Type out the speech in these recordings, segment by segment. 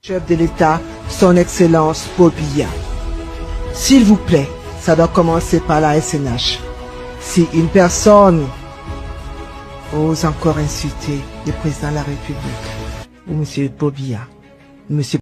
Chef de l'État, son Excellence Paul Biya. S'il vous plaît, ça doit commencer par la SNH. Si une personne ose encore insulter le président de la République, ou M. Paul Biya, monsieur...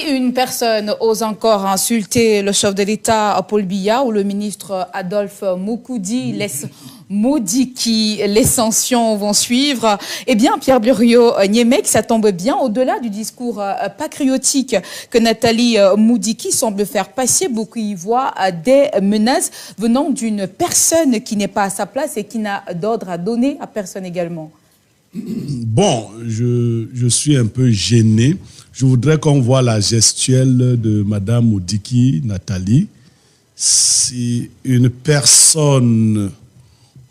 Une personne ose encore insulter le chef de l'État Paul Biya ou le ministre Adolphe Moukoudi laisse maudit qui les sanctions vont suivre. Eh bien, Pierre Buriot-Niemek, ça tombe bien au-delà du discours patriotique que Nathalie Moudiki semble faire passer. Beaucoup y voient des menaces venant d'une personne qui n'est pas à sa place et qui n'a d'ordre à donner à personne également. Bon, je suis un peu gêné. Je voudrais qu'on voit la gestuelle de Madame Moudiki, Nathalie. Si une personne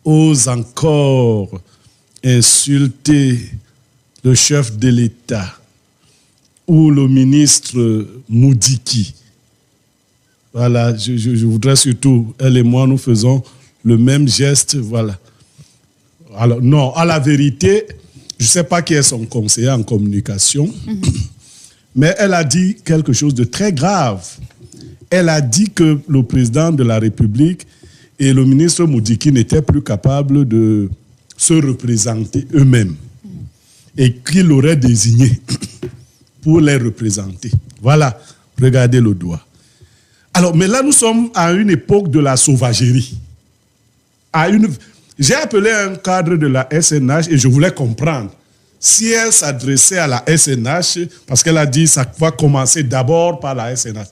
ose encore insulter le chef de l'État ou le ministre Moudiki, voilà, je voudrais surtout, elle et moi, nous faisons le même geste, voilà. Alors, non, à la vérité, je ne sais pas qui est son conseiller en communication, mais elle a dit quelque chose de très grave. Elle a dit que le président de la République et le ministre Moudiki n'étaient plus capables de se représenter eux-mêmes et qu'il l'aurait désigné pour les représenter. Voilà, regardez le doigt. Alors, mais là, nous sommes à une époque de la sauvagerie. J'ai appelé un cadre de la SNH et je voulais comprendre si elle s'adressait à la SNH, parce qu'elle a dit que ça va commencer d'abord par la SNH.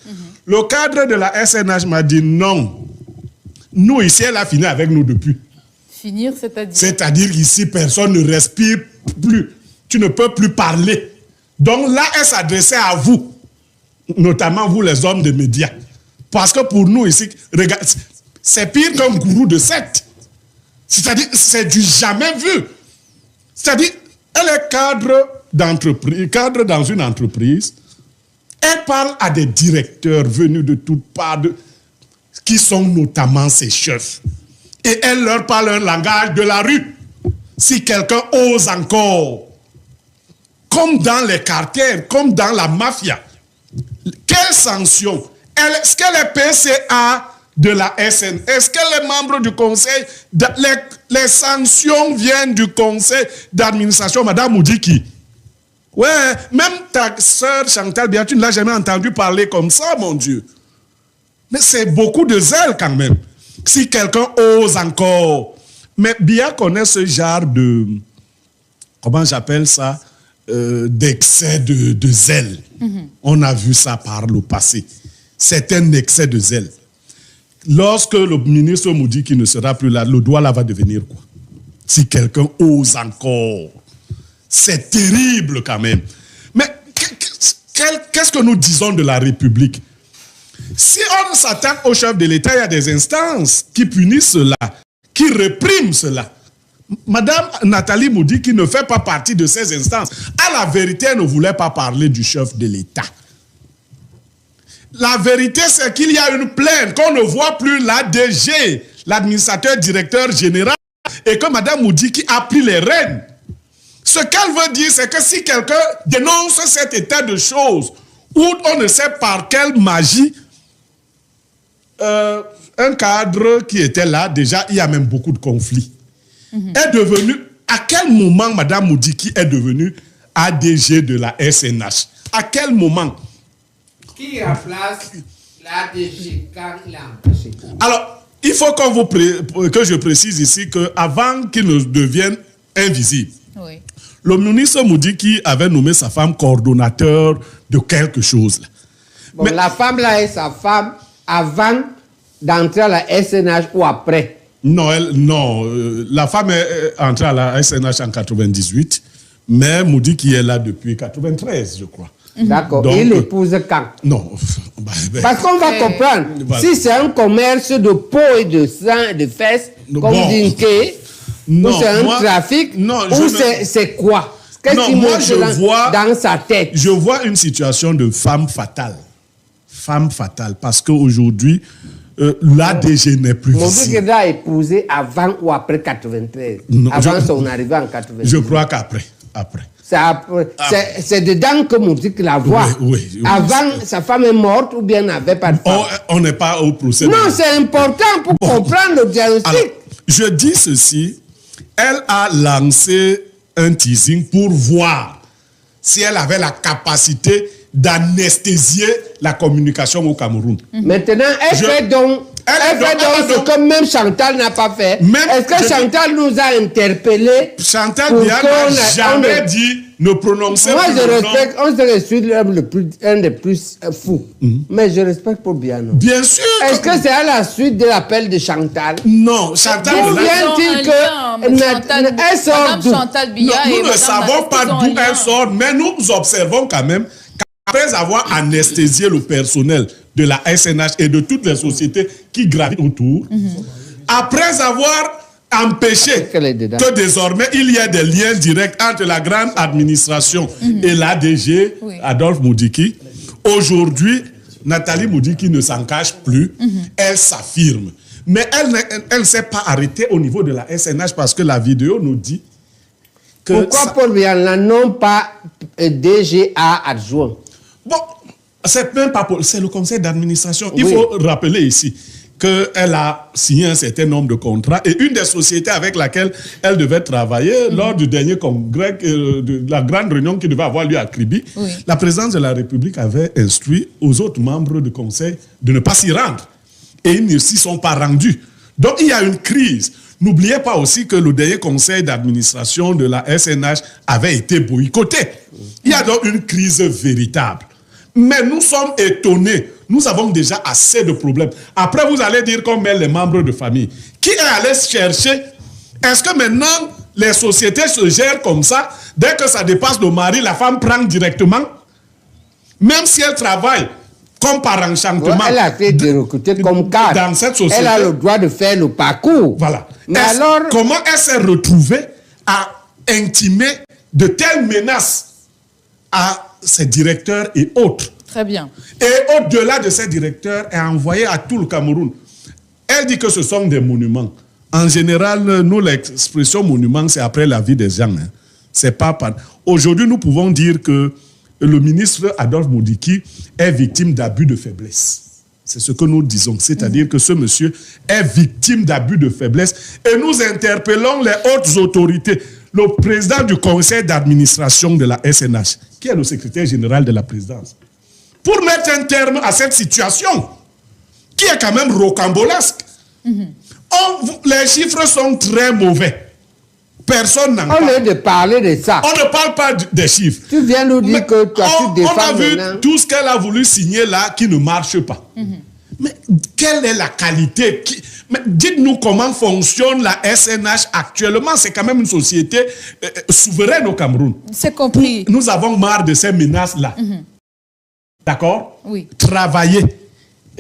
Le cadre de la SNH m'a dit non. Nous, ici, elle a fini avec nous depuis. Finir, c'est-à-dire? C'est-à-dire qu'ici, personne ne respire plus. Tu ne peux plus parler. Donc là, elle s'adressait à vous, notamment vous, les hommes des médias. Parce que pour nous, ici, regarde, c'est pire qu'un gourou de secte. C'est-à-dire, c'est du jamais vu. C'est-à-dire, elle est cadre d'entreprise, cadre dans une entreprise. Elle parle à des directeurs venus de toutes parts, qui sont notamment ses chefs. Et elle leur parle un langage de la rue. Si quelqu'un ose encore, comme dans les cartels, comme dans la mafia, quelle sanction? Est-ce qu'elle est PCA de la SN? Est-ce qu'elle est membre du conseil? Les sanctions viennent du conseil d'administration, Madame Moudiki. Ouais, même ta sœur Chantal Biya, tu ne l'as jamais entendu parler comme ça, mon Dieu. Mais c'est beaucoup de zèle quand même. Si quelqu'un ose encore. Mais Biya connaît ce genre de, comment j'appelle ça, d'excès de zèle. On a vu ça par le passé. C'est un excès de zèle. Lorsque le ministre Moudiki ne sera plus là, le doigt là va devenir quoi? Si quelqu'un ose encore. C'est terrible quand même. Mais qu'est-ce que nous disons de la République? Si on s'attaque au chef de l'État, il y a des instances qui punissent cela, qui répriment cela. Madame Nathalie Moudiki ne fait pas partie de ces instances. À la vérité, elle ne voulait pas parler du chef de l'État. La vérité, c'est qu'il y a une plainte, qu'on ne voit plus l'ADG, l'administrateur directeur général, et que Madame Moudiki a pris les rênes. Ce qu'elle veut dire, c'est que si quelqu'un dénonce cet état de choses, où on ne sait par quelle magie, un cadre qui était là, déjà, il y a même beaucoup de conflits, est devenu, à quel moment Madame Moudiki est devenue ADG de la SNH? À quel moment? Qui remplace l'ADG quand il a empêché? Alors, il faut que je précise ici qu'avant qu'il ne devienne invisible, Oui. le ministre Moudiki avait nommé sa femme coordonnateur de quelque chose. Là. Bon, mais la femme là est sa femme avant d'entrer à la SNH ou après? Non, la femme est entrée à la SNH en 98, mais Moudiki est là depuis 93, je crois. D'accord. Et il l'épouse quand? Non. Parce qu'on va comprendre. Voilà. Si c'est un commerce de peau et de sang et de fesses, comme Dinké, ou c'est un trafic, ou c'est quoi? Qu'est-ce qu'il montre dans sa tête? Je vois une situation de femme fatale. Femme fatale. Parce qu'aujourd'hui, l'ADG n'est plus visible. Mon a épousé avant ou après 93? Non, avant son arrivée en 93? Je crois qu'après. C'est dedans que Moudik la voit. Oui, avant, sa femme est morte ou bien n'avait pas de femme. On n'est pas au procès. Non, c'est important pour comprendre le diagnostic. Alors, je dis ceci, elle a lancé un teasing pour voir si elle avait la capacité d'anesthésier la communication au Cameroun. Maintenant, elle fait donc ce que même Chantal n'a pas fait. Est-ce que Chantal nous a interpellés? Chantal Biya n'a jamais dit ne prononcer moi, plus je respecte, on se respecte un des plus fous. Mais je respecte Paul Biya. Bien sûr. Est-ce que c'est à la suite de l'appel de Chantal? Non, Chantal. D'où vient-il qu'elle sort d'où? Nous ne savons pas d'où elle sort, mais nous observons quand même qu'après avoir anesthésié le personnel de la SNH et de toutes les sociétés qui gravitent autour, après avoir empêché que désormais il y ait des liens directs entre la grande administration et l'ADG, Adolphe Moudiki, aujourd'hui, Nathalie Moudiki ne s'en cache plus, elle s'affirme. Mais elle ne s'est pas arrêtée au niveau de la SNH parce que la vidéo nous dit que... Pourquoi Paul Biya n'a non pas DGA adjoint? Bon, c'est même pas c'est le conseil d'administration. Il faut rappeler ici qu'elle a signé un certain nombre de contrats et une des sociétés avec laquelle elle devait travailler lors du dernier congrès, de la grande réunion qui devait avoir lieu à Kribi, la présidence de la République avait instruit aux autres membres du conseil de ne pas s'y rendre. Et ils ne s'y sont pas rendus. Donc il y a une crise. N'oubliez pas aussi que le dernier conseil d'administration de la SNH avait été boycotté. Il y a donc une crise véritable. Mais nous sommes étonnés. Nous avons déjà assez de problèmes. Après, vous allez dire qu'on met les membres de famille. Qui est allé chercher? Est-ce que maintenant, les sociétés se gèrent comme ça? Dès que ça dépasse le mari, la femme prend directement? Même si elle travaille comme par enchantement. Elle a été recrutée comme cadre. Dans cette société. Elle a le droit de faire le parcours. Voilà. Mais alors... Comment elle s'est retrouvée à intimer de telles menaces à ses directeurs et autres? Très bien. Et au-delà de ces directeurs, elle a envoyé à tout le Cameroun. Elle dit que ce sont des monuments. En général, nous, l'expression monument, c'est après la vie des gens. Hein. C'est pas... Aujourd'hui, nous pouvons dire que le ministre Adolphe Moudiki est victime d'abus de faiblesse. C'est ce que nous disons. C'est-à-dire que ce monsieur est victime d'abus de faiblesse. Et nous interpellons les hautes autorités. Le président du conseil d'administration de la SNH, qui est le secrétaire général de la présidence, pour mettre un terme à cette situation, qui est quand même rocambolesque. Les chiffres sont très mauvais. Personne n'en parle. Au lieu de parler de ça. On ne parle pas des chiffres. Tu viens nous dire que toi, tu défends. On a vu maintenant tout ce qu'elle a voulu signer là qui ne marche pas. Mais quelle est la qualité? Dites-nous comment fonctionne la SNH actuellement. C'est quand même une société souveraine au Cameroun. C'est compris. Nous avons marre de ces menaces-là. D'accord? Oui. Travailler.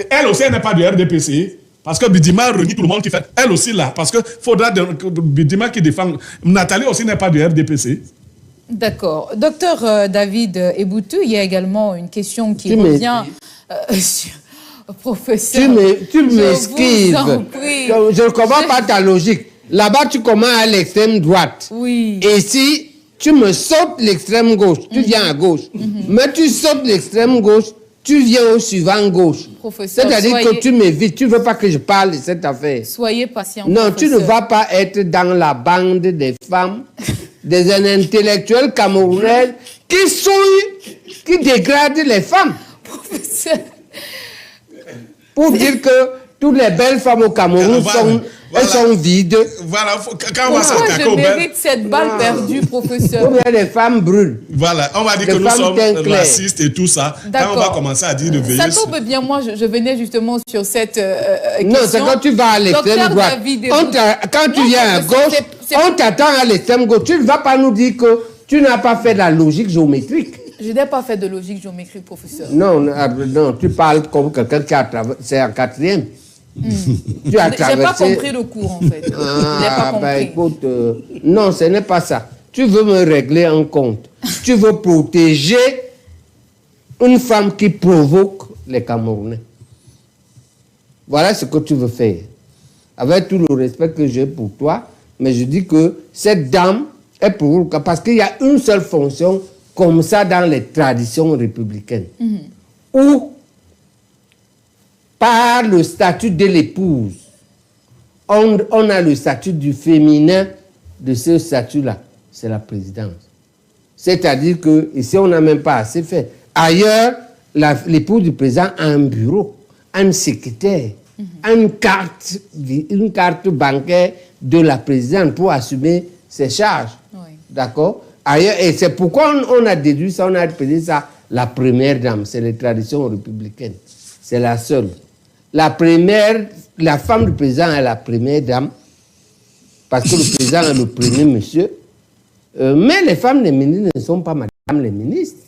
Elle aussi, elle n'est pas du RDPC. Parce que Bidima renie tout le monde qui fait. Elle aussi là. Parce que faudra Bidima qui défend. Nathalie aussi n'est pas du RDPC. D'accord. Docteur David Eboutou, il y a également une question qui revient sur... Professeur, tu m'esquives. Je ne comprends pas ta logique. Là-bas, tu commences à l'extrême droite. Oui. Et si tu me sautes l'extrême gauche, tu viens à gauche. Mais tu sautes l'extrême gauche, tu viens au suivant gauche. C'est-à-dire que tu m'évites. Tu ne veux pas que je parle de cette affaire. Soyez patient. Non, tu ne vas pas être dans la bande des femmes, des intellectuels camerounais qui souillent, qui dégradent les femmes. Professeur. Pour dire que toutes les belles femmes au Cameroun elles sont vides. Voilà, quand on va s'attaquer aux belles... je mérite cette balle perdue, professeur? Ou bien les femmes brûlent. Voilà, on va dire que nous sommes racistes et tout ça. Quand on va commencer à dire de veiller... Ça tombe bien, moi je venais justement sur cette question. Non, c'est quand tu vas à l'extrême droite. Quand tu viens à gauche, on t'attend à l'extrême gauche. Tu ne vas pas nous dire que tu n'as pas fait de la logique géométrique. Je n'ai pas fait de logique géométrique, professeur. Non, tu parles comme quelqu'un qui a traversé en quatrième. Tu as traversé... Je n'ai pas compris le cours, en fait. Je n'ai pas compris. Ben, écoute, non, ce n'est pas ça. Tu veux me régler un compte. Tu veux protéger une femme qui provoque les Camerounais. Voilà ce que tu veux faire. Avec tout le respect que j'ai pour toi, mais je dis que cette dame Et pourquoi? Parce qu'il y a une seule fonction comme ça dans les traditions républicaines. Où, par le statut de l'épouse, on a le statut du féminin de ce statut-là. C'est la présidence. C'est-à-dire que ici, on n'a même pas assez fait. Ailleurs, l'épouse du président a un bureau, un secrétaire, une carte bancaire de la présidente pour assumer ses charges. Oui. D'accord? Ailleurs, et c'est pourquoi on a déduit ça, on a appelé ça la première dame. C'est les traditions républicaines. C'est la seule. La femme du président est la première dame, parce que le président est le premier monsieur. Mais les femmes des ministres ne sont pas madame les ministres.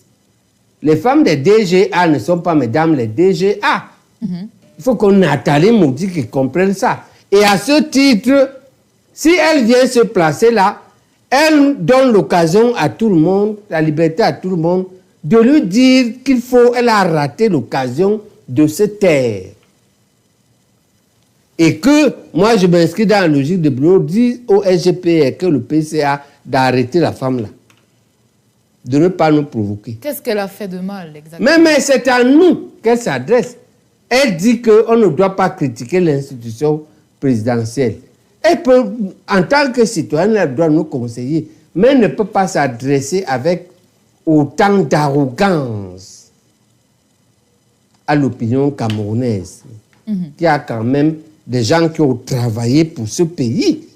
Les femmes des DGA ne sont pas mesdames les DGA. Il faut qu'on Nathalie Moudi qui comprenne ça. Et à ce titre, si elle vient se placer là, elle donne l'occasion à tout le monde, la liberté à tout le monde, de lui dire qu'elle a raté l'occasion de se taire. Et que moi, je m'inscris dans la logique de bureau, dit au SGPR que le PCA d'arrêter la femme là. De ne pas nous provoquer. Qu'est-ce qu'elle a fait de mal exactement? Mais c'est à nous qu'elle s'adresse. Elle dit qu'on ne doit pas critiquer l'institution présidentielle. Elle peut, en tant que citoyenne, elle doit nous conseiller, mais elle ne peut pas s'adresser avec autant d'arrogance à l'opinion camerounaise, qui a quand même des gens qui ont travaillé pour ce pays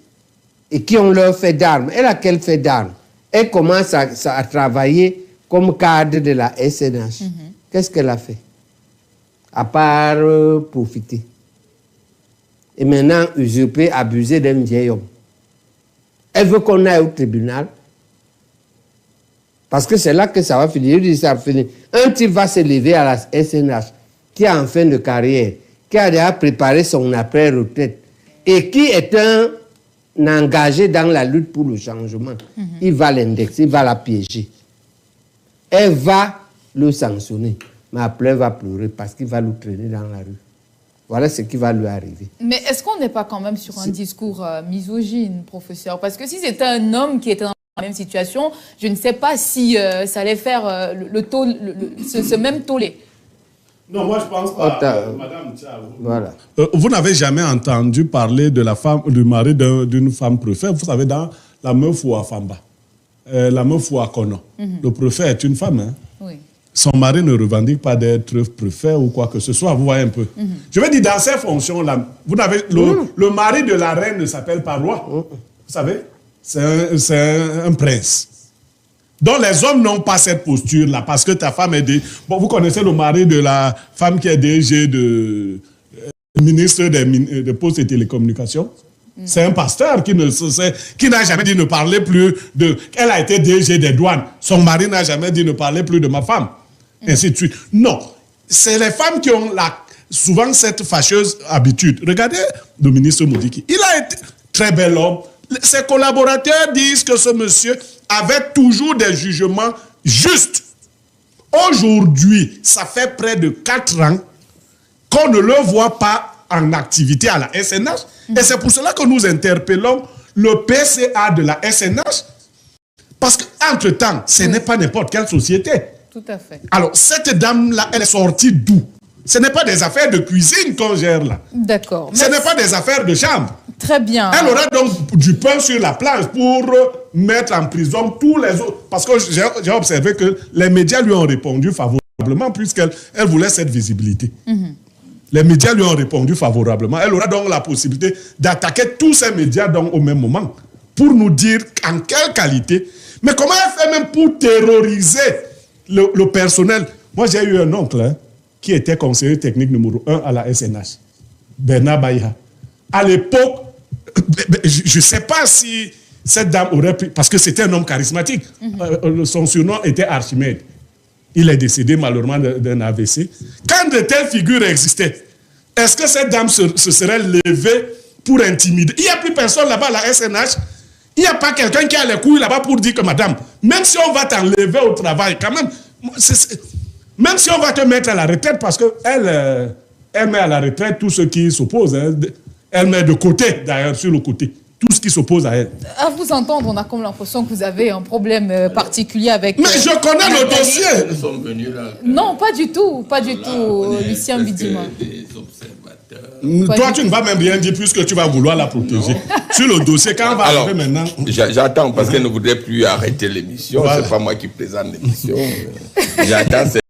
et qui ont leur fait d'armes. Elle a quel fait d'armes? Elle commence à travailler comme cadre de la SNH. Qu'est-ce qu'elle a fait? À part profiter. Et maintenant, usurper, abuser d'un vieil homme. Elle veut qu'on aille au tribunal. Parce que c'est là que ça va finir. Je dis ça va finir. Un type va se lever à la SNH, qui est en fin de carrière, qui a déjà préparé son après-retraite, et qui est un engagé dans la lutte pour le changement. Il va l'indexer, il va la piéger. Elle va le sanctionner. Mais après, elle va pleurer parce qu'il va le traîner dans la rue. Voilà ce qui va lui arriver. Mais est-ce qu'on n'est pas quand même sur un discours misogyne, professeur? Parce que si c'était un homme qui était dans la même situation, je ne sais pas si ça allait faire ce même tollé. Non, moi je pense pas. Madame, voilà. Vous n'avez jamais entendu parler de la femme, du mari d'une femme préfet. Vous savez, dans la meuf ou à Famba, la meuf ou à Kono, le préfet est une femme. Hein? Oui. Son mari ne revendique pas d'être préfet ou quoi que ce soit. Vous voyez un peu. Je veux dire, dans ces fonctions-là, vous n'avez le mari de la reine ne s'appelle pas roi. Vous savez, c'est un prince. Donc les hommes n'ont pas cette posture-là parce que ta femme est bon, vous connaissez le mari de la femme qui est DG de ministre des Postes et Télécommunications. C'est un pasteur qui n'a jamais dit ne parler plus de... Elle a été DG des douanes. Son mari n'a jamais dit ne parler plus de ma femme. Ainsi de suite. Non. C'est les femmes qui ont souvent cette fâcheuse habitude. Regardez le ministre Moudiki. Il a été très bel homme. Ses collaborateurs disent que ce monsieur avait toujours des jugements justes. Aujourd'hui, ça fait près de 4 ans qu'on ne le voit pas en activité à la SNH. Et c'est pour cela que nous interpellons le PCA de la SNH. Parce qu'entre-temps, ce n'est pas n'importe quelle société. Tout à fait. Alors, cette dame-là, elle est sortie d'où? Ce n'est pas des affaires de cuisine qu'on gère là. D'accord. Ce n'est pas des affaires de chambre. Très bien. Elle aura donc du pain sur la planche pour mettre en prison tous les autres. Parce que j'ai observé que les médias lui ont répondu favorablement puisqu'elle voulait cette visibilité. Les médias lui ont répondu favorablement. Elle aura donc la possibilité d'attaquer tous ces médias donc, au même moment pour nous dire en quelle qualité. Mais comment elle fait même pour terroriser le personnel? Moi, j'ai eu un oncle qui était conseiller technique numéro 1 à la SNH, Bernard Baïha. À l'époque, je ne sais pas si cette dame aurait pu... Parce que c'était un homme charismatique. Son surnom était Archimède. Il est décédé malheureusement d'un AVC. Quand de telles figures existaient, est-ce que cette dame se serait levée pour intimider? Il n'y a plus personne là-bas à la SNH. Il n'y a pas quelqu'un qui a les couilles là-bas pour dire que madame, même si on va t'enlever au travail, quand même, même si on va te mettre à la retraite, parce qu'elle met à la retraite tous ceux qui s'opposent. Hein, elle met de côté, d'ailleurs, sur le côté, tout ce qui s'oppose à elle. À vous entendre, on a comme l'impression que vous avez un problème particulier avec... Mais je connais le dossier. Nous sommes venus là. Non, pas du tout, Lucien Bidima. Toi, tu ne vas même rien dire puisque tu vas vouloir la protéger. Sur le dossier, quand on va arriver maintenant... J'attends parce qu'elle ne voudrait plus arrêter l'émission. C'est pas moi qui présente l'émission. J'attends